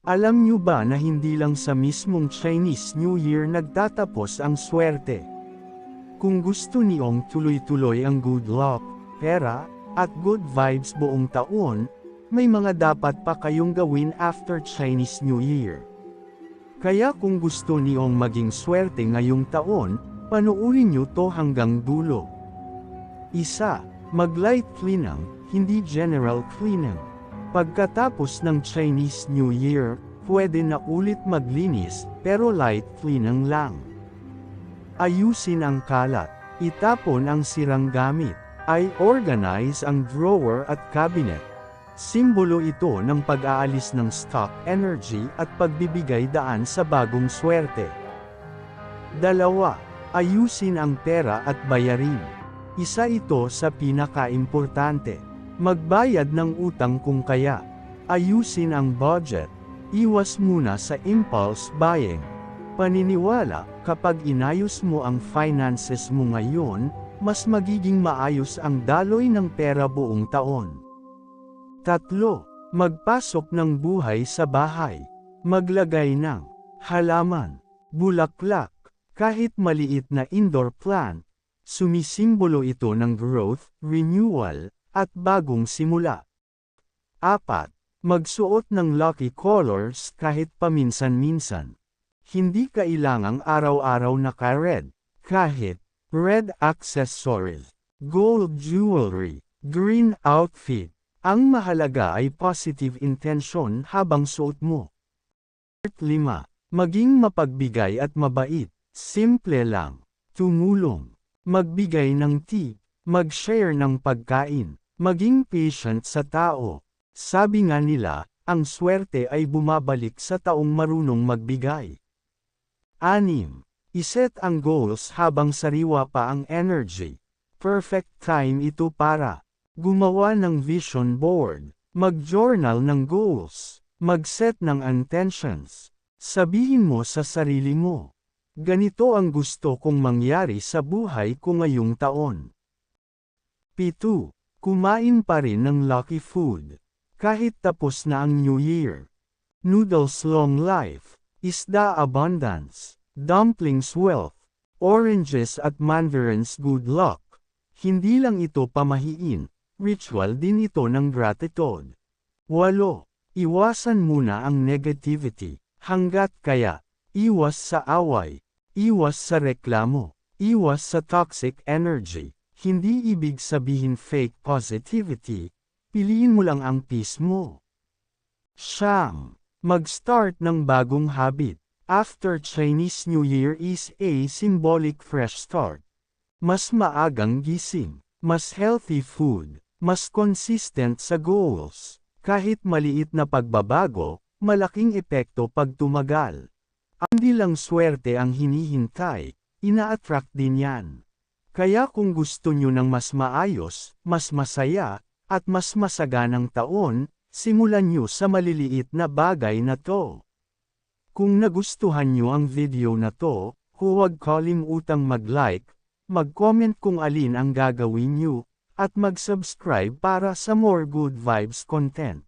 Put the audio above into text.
Alam nyo ba na hindi lang sa mismong Chinese New Year nagtatapos ang swerte? Kung gusto niyong tuloy-tuloy ang good luck, pera, at good vibes buong taon, may mga dapat pa kayong gawin after Chinese New Year. Kaya kung gusto niyong maging swerte ngayong taon, panoorin niyo to hanggang dulo. 1. Mag-light cleaning, hindi general cleaning. Pagkatapos ng Chinese New Year, pwede na ulit maglinis, pero light cleaning lang. Ayusin ang kalat, itapon ang sirang gamit, i-organize ang drawer at cabinet. Simbolo ito ng pag-aalis ng stock energy at pagbibigay daan sa bagong swerte. 2. Ayusin ang pera at bayarin. Isa ito sa pinaka-importante. Magbayad ng utang kung kaya. Ayusin ang budget. Iwas muna sa impulse buying. Paniniwala, kapag inayos mo ang finances mo ngayon, mas magiging maayos ang daloy ng pera buong taon. 3. Magpasok ng buhay sa bahay. Maglagay ng halaman, bulaklak, kahit maliit na indoor plant. Sumisimbolo ito ng growth, renewal, at bagong simula. 4. Magsuot ng lucky colors kahit paminsan-minsan. Hindi kailangang araw-araw naka-red, kahit red accessories, gold jewelry, green outfit. Ang mahalaga ay positive intention habang suot mo. 5. Maging mapagbigay at mabait. Simple lang. Tumulong. Magbigay ng tip. Mag-share ng pagkain. Maging patient sa tao. Sabi nga nila, ang swerte ay bumabalik sa taong marunong magbigay. 6. Iset ang goals habang sariwa pa ang energy. Perfect time ito para gumawa ng vision board, mag-journal ng goals, mag-set ng intentions. Sabihin mo sa sarili mo, ganito ang gusto kong mangyari sa buhay ko ngayong taon. 7. Kumain pa rin ng lucky food. Kahit tapos na ang New Year. Noodles long life, isda abundance, dumplings wealth, oranges at mandarins good luck. Hindi lang ito pamahiin, ritual din ito ng gratitude. 8. Iwasan muna ang negativity, hanggat kaya. Iwas sa away, iwas sa reklamo, iwas sa toxic energy. Hindi ibig sabihin fake positivity, piliin mo lang ang peace mo. 9. Mag-start ng bagong habit. After Chinese New Year is a symbolic fresh start. Mas maagang gising, mas healthy food, mas consistent sa goals. Kahit maliit na pagbabago, malaking epekto pag tumagal. Hindi lang swerte ang hinihintay, ina-attract din yan. Kaya kung gusto nyo ng mas maayos, mas masaya, at mas masaganang taon, simulan nyo sa maliliit na bagay na to. Kung nagustuhan nyo ang video na to, huwag kalimutang mag-like, mag-comment kung alin ang gagawin nyo, at mag-subscribe para sa more good vibes content.